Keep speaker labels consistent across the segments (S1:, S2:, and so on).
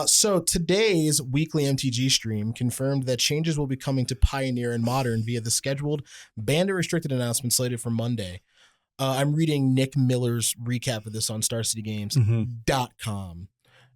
S1: So today's weekly MTG stream confirmed that changes will be coming to Pioneer and Modern via the scheduled banned and restricted announcement slated for Monday. I'm reading Nick Miller's recap of this on StarCityGames.com.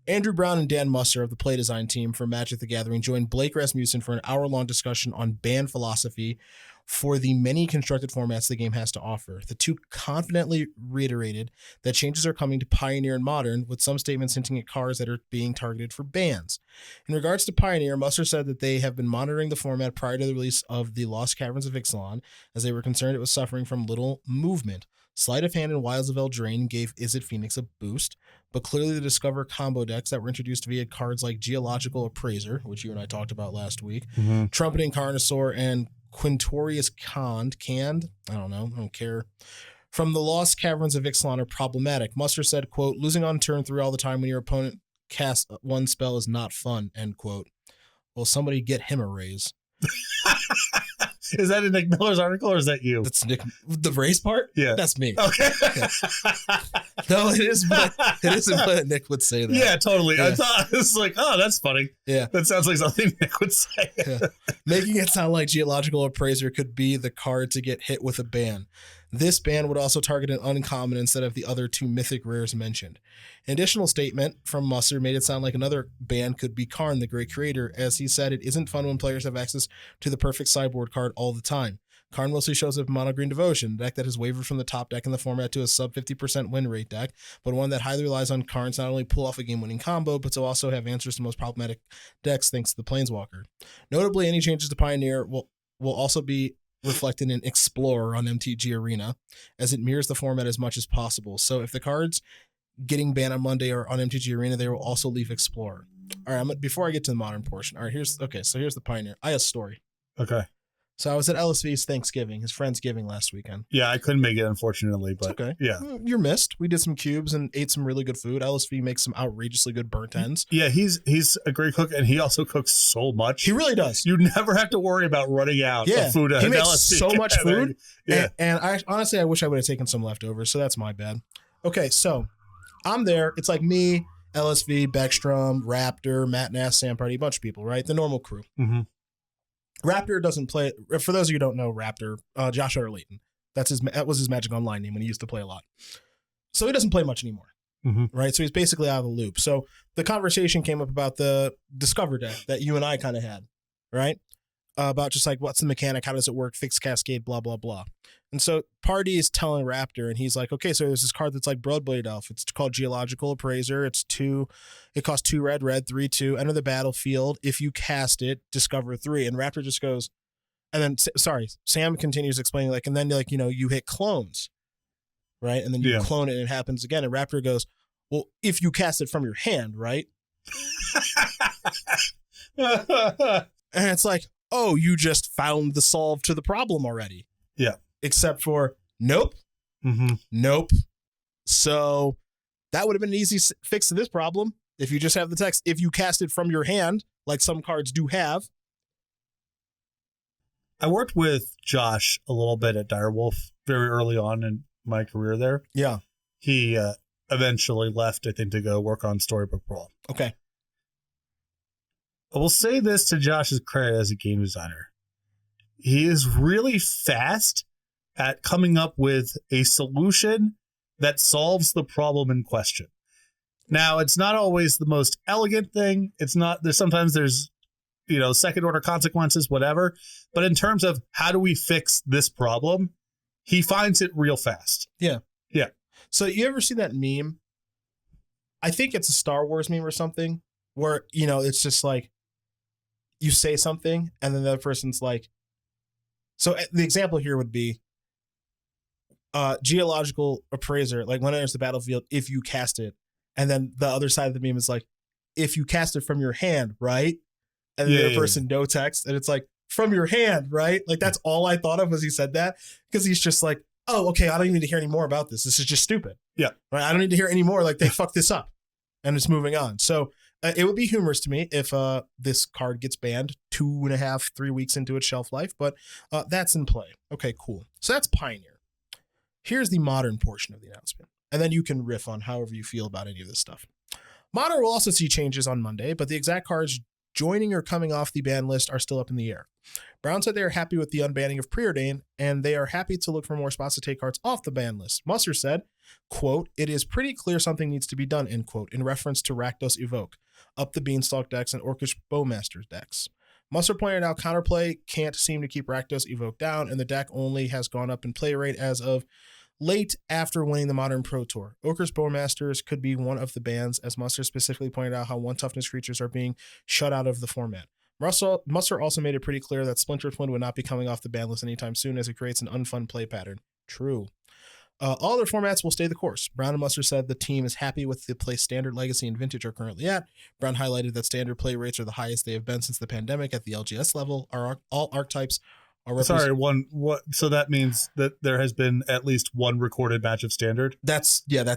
S1: Andrew Brown and Dan Musser of the play design team for Magic the Gathering joined Blake Rasmussen for an hour-long discussion on ban philosophy for the many constructed formats the game has to offer. The two confidently reiterated that changes are coming to Pioneer and Modern, with some statements hinting at cards that are being targeted for bans. In regards to Pioneer, Musser said that they have been monitoring the format prior to the release of the Lost Caverns of Ixalan, as they were concerned it was suffering from little movement. Sleight of Hand and Wilds of Eldraine gave Izzet Phoenix a boost, but clearly the Discover combo decks that were introduced via cards like Geological Appraiser, which you and I talked about last week, Trumpeting Carnosaur, and Quintorius Canned, I don't care, from the Lost Caverns of Ixalan are problematic. Musser said, quote, losing on turn 3 all the time when your opponent casts one spell is not fun, end quote. Well, somebody get him a raise.
S2: Is that in Nick Miller's article or is that you?
S1: That's Nick. The raise part?
S2: Yeah.
S1: That's me.
S2: Okay.
S1: No, it isn't what Nick would say that.
S2: Yeah, totally.
S1: Yeah.
S2: I thought it was like, oh, that's funny.
S1: Yeah.
S2: That sounds like something Nick would say.
S1: Yeah. Making it sound like Geological Appraiser could be the card to get hit with a ban. This ban would also target an uncommon instead of the other two mythic rares mentioned. An additional statement from Musser made it sound like another ban could be Karn, the Great Creator, as he said it isn't fun when players have access to the perfect sideboard card all the time. Karn mostly shows up in Mono Green Devotion, a deck that has wavered from the top deck in the format to a sub 50% win rate deck, but one that highly relies on Karn to not only pull off a game-winning combo, but to also have answers to most problematic decks thanks to the Planeswalker. Notably, any changes to Pioneer will also be reflected in Explorer on MTG Arena, as it mirrors the format as much as possible. So if the cards getting banned on Monday are on MTG Arena, they will also leave Explorer. All right, before I get to the Modern portion, all right, here's the Pioneer. I have a story.
S2: Okay.
S1: So I was at LSV's Thanksgiving, his Friendsgiving last weekend.
S2: Yeah, I couldn't make it, unfortunately, but
S1: it's okay.
S2: Yeah.
S1: You're missed. We did some cubes and ate some really good food. LSV makes some outrageously good burnt ends.
S2: Yeah, he's a great cook, and he also cooks so much.
S1: He really does.
S2: You never have to worry about running out of food.
S1: He makes so much food.
S2: Yeah.
S1: And I honestly, I wish I would have taken some leftovers, so that's my bad. Okay, so I'm there. It's like me, LSV, Beckstrom, Raptor, Matt Nass, Sam Party, a bunch of people, right? The normal crew.
S2: Mm-hmm.
S1: Raptor doesn't play. For those of you who don't know Raptor, Josh Layton. That was his Magic Online name when he used to play a lot. So he doesn't play much anymore, right? So he's basically out of the loop. So the conversation came up about the Discover deck that you and I kind of had, right? About just like, what's the mechanic? How does it work? Fixed cascade, blah, blah, blah. And so Party is telling Raptor, and he's like, okay, so there's this card that's like Broadblade Elf. It's called Geological Appraiser. It costs 2 red, 3/2. Enter the battlefield. If you cast it, discover 3. And Raptor just goes, and then, Sam continues explaining, like, and then, like, you hit clones, right? And then you clone it and it happens again. And Raptor goes, well, if you cast it from your hand, right? And it's like, oh, you just found the solve to the problem already.
S2: Yeah.
S1: Except for, nope. Nope. So that would have been an easy fix to this problem. If you just have the text, if you cast it from your hand, like some cards do have.
S2: I worked with Josh a little bit at Direwolf very early on in my career there.
S1: Yeah.
S2: He eventually left, I think, to go work on Storybook Brawl.
S1: Okay.
S2: I will say this to Josh's credit as a game designer. He is really fast at coming up with a solution that solves the problem in question. Now, it's not always the most elegant thing. Sometimes there's second order consequences, whatever. But in terms of how do we fix this problem, he finds it real fast.
S1: Yeah.
S2: Yeah.
S1: So you ever see that meme? I think it's a Star Wars meme or something where, it's just like you say something and then the other person's like, so the example here would be Geological Appraiser, like when it enters the battlefield, if you cast it. And then the other side of the meme is like, if you cast it from your hand, right? And the other person no text. And it's like, from your hand, right? Like that's all I thought of as he said that. Because he's just like, oh, okay, I don't even need to hear any more about this. This is just stupid.
S2: Yeah.
S1: Right? I don't need to hear any more. Like they fucked this up. And it's moving on. So it would be humorous to me if this card gets banned 2.5, 3 weeks into its shelf life. But that's in play. Okay, cool. So that's Pioneer. Here's the Modern portion of the announcement. And then you can riff on however you feel about any of this stuff. Modern will also see changes on Monday, but the exact cards joining or coming off the ban list are still up in the air. Brown said they are happy with the unbanning of Preordain, and they are happy to look for more spots to take cards off the ban list. Musser said, quote, "It is pretty clear something needs to be done," end quote, in reference to Rakdos Evoke, Up the Beanstalk decks, and Orcish Bowmasters decks. Musser pointed out counterplay can't seem to keep Rakdos Evoke down, and the deck only has gone up in play rate as of late after winning the Modern Pro Tour. Orcish Bowmasters could be one of the bans, as Musser specifically pointed out how 1 toughness creatures are being shut out of the format. Musser also made it pretty clear that Splinter Twin would not be coming off the ban list anytime soon, as it creates an unfun play pattern. True. All other formats will stay the course. Brown and Musser said the team is happy with the place Standard, Legacy, and Vintage are currently at. Brown highlighted that Standard play rates are the highest they have been since the pandemic at the LGS level. All archetypes are
S2: so that means that there has been at least one recorded match of Standard?
S1: That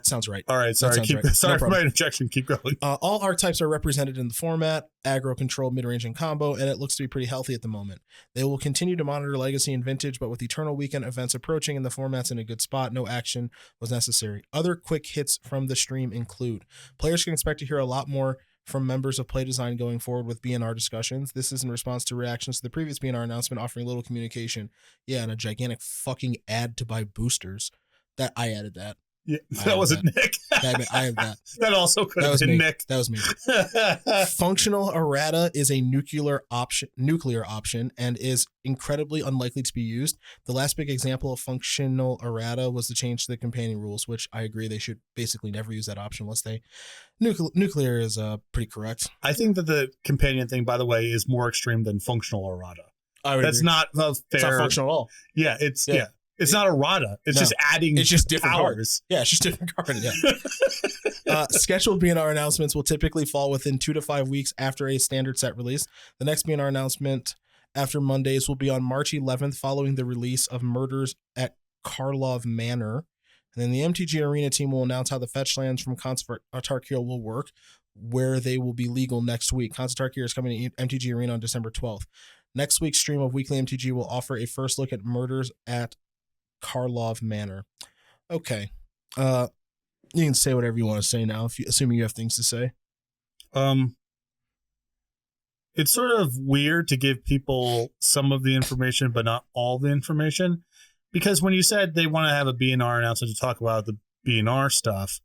S1: sounds right.
S2: All right, sorry. Sorry for my interjection. Keep going.
S1: All archetypes are represented in the format, aggro, control, mid-range, and combo, and it looks to be pretty healthy at the moment. They will continue to monitor Legacy and Vintage, but with Eternal Weekend events approaching and the format's in a good spot, no action was necessary. Other quick hits from the stream include: players can expect to hear a lot more from members of Play Design going forward with BNR discussions. This is in response to reactions to the previous BNR announcement offering little communication. Yeah, and a gigantic fucking ad to buy boosters. That I added that.
S2: Yeah, that wasn't Nick.
S1: I have that.
S2: That also could have been Nick.
S1: That was me. Functional errata is a nuclear option and is incredibly unlikely to be used. The last big example of functional errata was the change to the companion rules, which I agree they should basically never use that option unless they nuclear is pretty correct.
S2: I think that the companion thing, by the way, is more extreme than functional errata.
S1: That's
S2: agree. Not fair.
S1: It's not functional at all.
S2: Yeah, It's not errata. It's just adding.
S1: It's just different
S2: powers.
S1: Cards. Yeah, it's just different cards. Yeah. Scheduled BNR announcements will typically fall within 2 to 5 weeks after a standard set release. The next BNR announcement after Mondays will be on March 11th, following the release of Murders at Karlov Manor. And then the MTG Arena team will announce how the fetch lands from Tarkir will work, where they will be legal next week. Tarkir is coming to MTG Arena on December 12th. Next week's stream of Weekly MTG will offer a first look at Murders at Karlov Manor. Okay. You can say whatever you want to say now, assuming you have things to say.
S2: It's sort of weird to give people some of the information, but not all the information. Because when you said they want to have a BNR announcement to talk about the BNR stuff,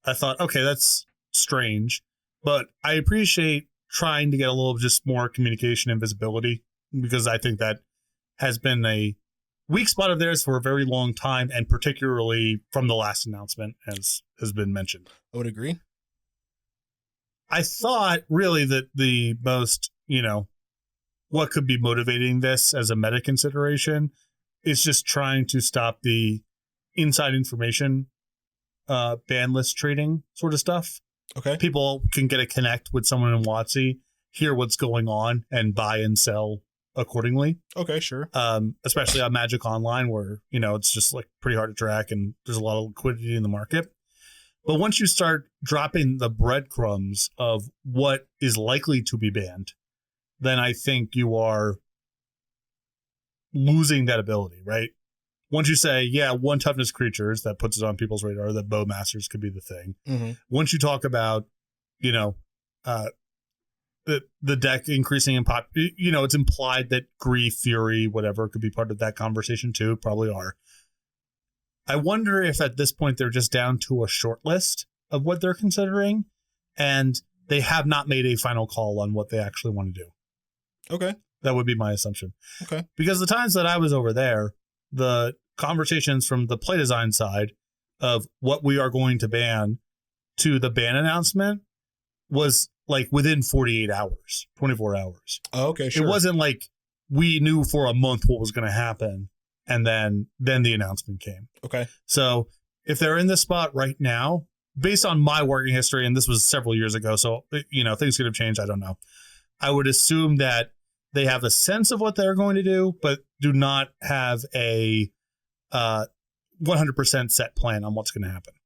S2: I thought, okay, that's strange. But I appreciate trying to get a little just more communication and visibility, because I think that has been a weak spot of theirs for a very long time, and particularly from the last announcement, as has been mentioned.
S1: I would agree.
S2: I thought really that the most, what could be motivating this as a meta consideration is just trying to stop the inside information ban list trading sort of stuff.
S1: Okay.
S2: People can get a connect with someone in WotC, hear what's going on, and buy and sell accordingly.
S1: Okay, sure.
S2: Especially on Magic Online, where it's just like pretty hard to track and there's a lot of liquidity in the market. But once you start dropping the breadcrumbs of what is likely to be banned, then I think you are losing that ability, right? Once you say, 1 toughness creatures, that puts it on people's radar that Bowmasters could be the thing.
S1: Mm-hmm.
S2: Once you talk about, the deck increasing in pop, it's implied that Grief, Fury, whatever could be part of that conversation too. Probably are. I wonder if at this point they're just down to a short list of what they're considering, and they have not made a final call on what they actually want to do.
S1: Okay.
S2: That would be my assumption.
S1: Okay.
S2: Because the times that I was over there, the conversations from the play design side of what we are going to ban to the ban announcement was like within 48 hours, 24 hours.
S1: Oh, okay, sure.
S2: It wasn't like we knew for a month what was going to happen, and then the announcement came.
S1: Okay.
S2: So if they're in this spot right now, based on my working history, and this was several years ago, so things could have changed, I don't know. I would assume that they have a sense of what they're going to do, but do not have a 100% set plan on what's going to happen.